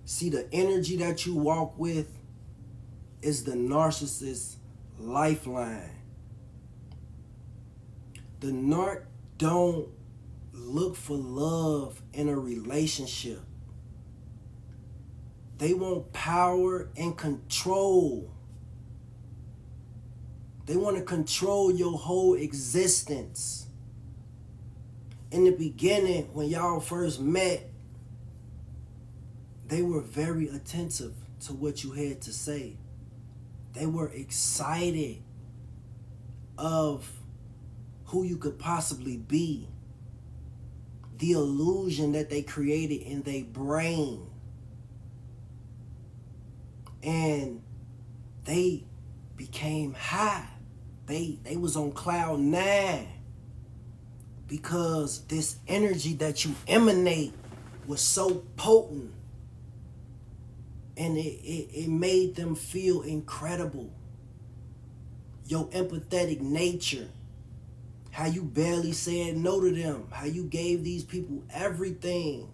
See, the energy that you walk with is the narcissist lifeline. The narc don't look for love in a relationship. They want power and control. They want to control your whole existence. In the beginning, when y'all first met, they were very attentive to what you had to say. They were excited of who you could possibly be. The illusion that they created in their brain. And they became high. They was on cloud 9 because this energy that you emanate was so potent, and it made them feel incredible. Your empathetic nature, how you barely said no to them, how you gave these people everything.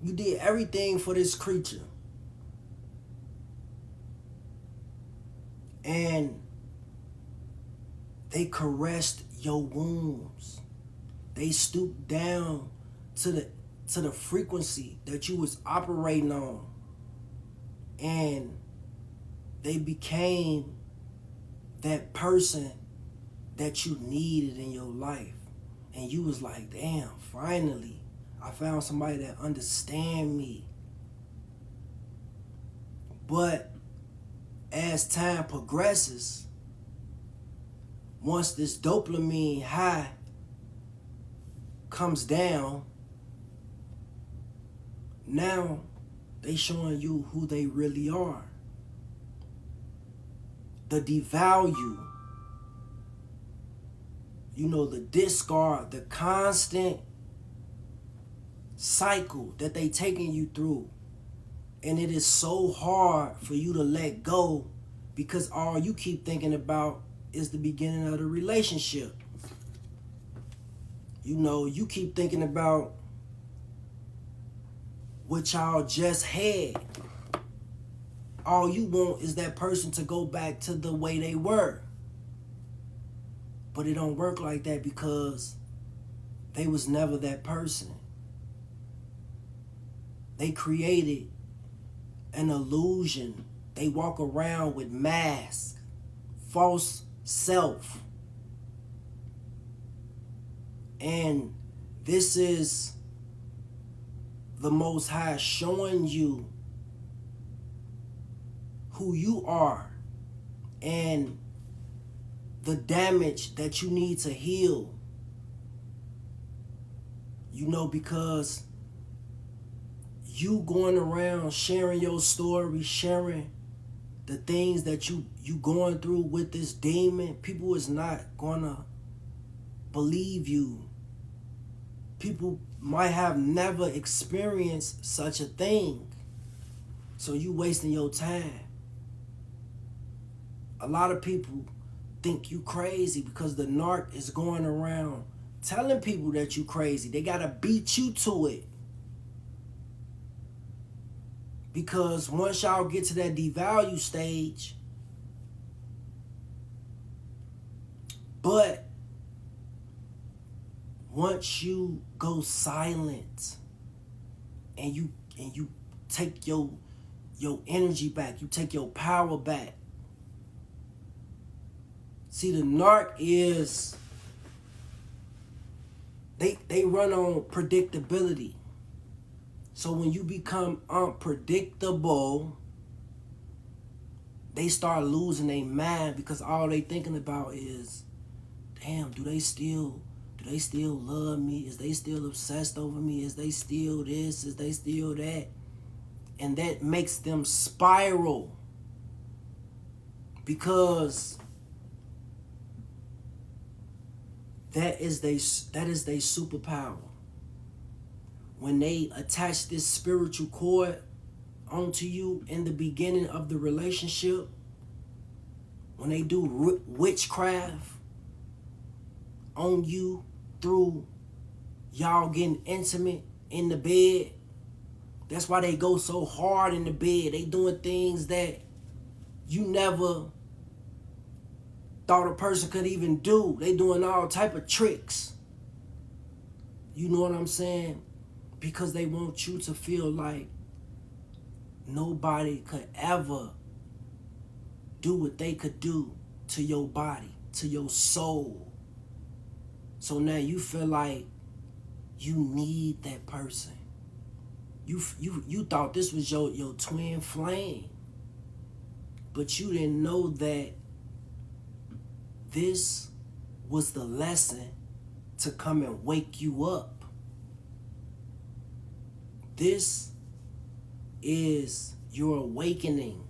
You did everything for this creature. And they caressed your wounds. They stooped down to the frequency that you was operating on. And they became that person that you needed in your life. And you was like, damn, finally, I found somebody that understand me. But as time progresses, once this dopamine high comes down, now they showing you who they really are. The devalue, the discard, the constant cycle that they taking you through. And it is so hard for you to let go because all you keep thinking about is the beginning of the relationship. You keep thinking about what y'all just had. All you want is that person to go back to the way they were. But it don't work like that because they was never that person. They created an illusion. They walk around with masks, false self. And this is the Most High showing you who you are and the damage that you need to heal. Because you going around sharing your story, sharing the things that you going through with this demon, people is not gonna believe you. People might have never experienced such a thing. So you wasting your time. A lot of people think you crazy because the narc is going around telling people that you crazy. They gotta beat you to it. Because once y'all get to that devalue stage, but once you go silent and you take your energy back, you take your power back. See, the narc is, they run on predictability. So when you become unpredictable, they start losing their mind because all they thinking about is, damn, do they still love me? Is they still obsessed over me? Is they still this? Is they still that? And that makes them spiral because that is their superpower. When they attach this spiritual cord onto you in the beginning of the relationship, when they do witchcraft on you through y'all getting intimate in the bed, That's why they go so hard in the bed. They doing things that you never thought a person could even do. They doing all type of tricks. You know what I'm saying? Because they want you to feel like nobody could ever do what they could do to your body, to your soul. So now you feel like you need that person. You thought this was your twin flame. But you didn't know that this was the lesson to come and wake you up. This is your awakening.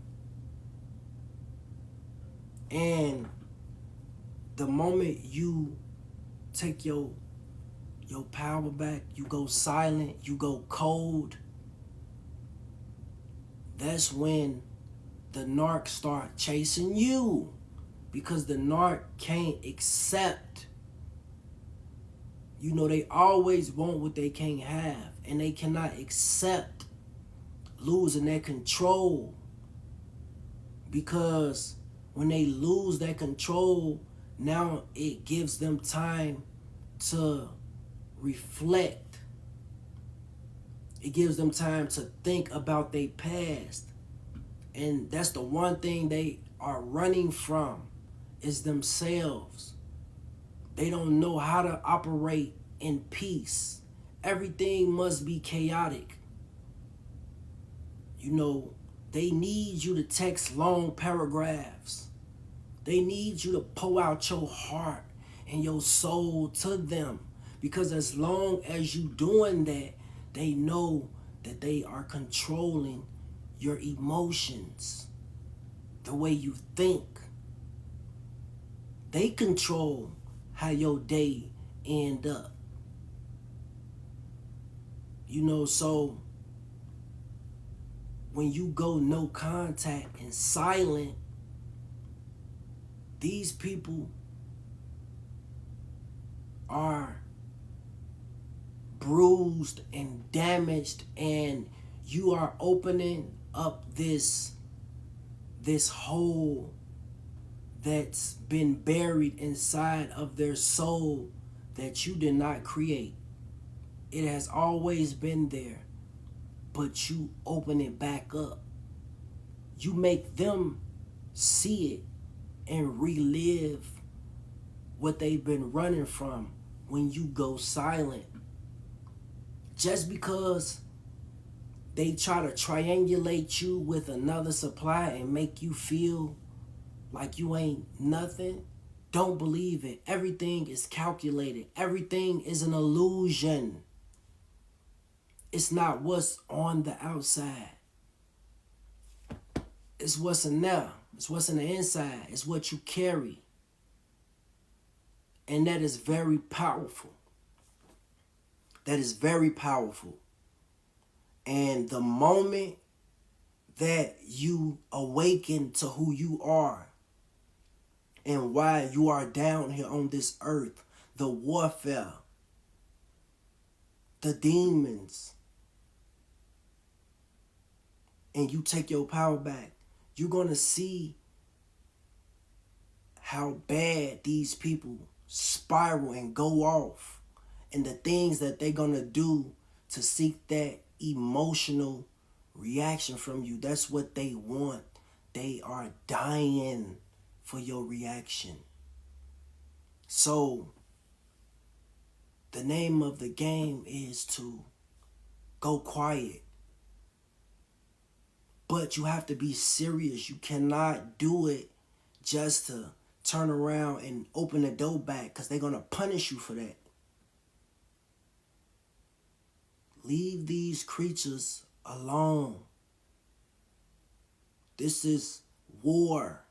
And the moment you take your power back, you go silent, you go cold, that's when the narc start chasing you, because the narc can't accept. You know, they always want what they can't have, and they cannot accept losing their control, because when they lose that control, now it gives them time to reflect. It gives them time to think about their past. And that's the one thing they are running from, is themselves. They don't know how to operate in peace. Everything must be chaotic. You know, they need you to text long paragraphs. They need you to pour out your heart and your soul to them. Because as long as you doing that, they know that they are controlling your emotions, the way you think. They control how your day end up. You know, so when you go no contact and silent, these people are bruised and damaged, and you are opening up this hole that's been buried inside of their soul that you did not create. It has always been there, but you open it back up. You make them see it and relive what they've been running from when you go silent. Just because they try to triangulate you with another supply and make you feel like you ain't nothing, don't believe it. Everything is calculated. Everything is an illusion. It's not what's on the outside. It's what's in there. It's what's in the inside. It's what you carry. And that is very powerful. That is very powerful. And the moment that you awaken to who you are and why you are down here on this earth, the warfare, the demons, and you take your power back, you're going to see how bad these people spiral and go off, and the things that they're going to do to seek that emotional reaction from you. That's what they want. They are dying for your reaction. So the name of the game is to go quiet. But you have to be serious. You cannot do it just to turn around and open the door back, because they're going to punish you for that. Leave these creatures alone. This is war.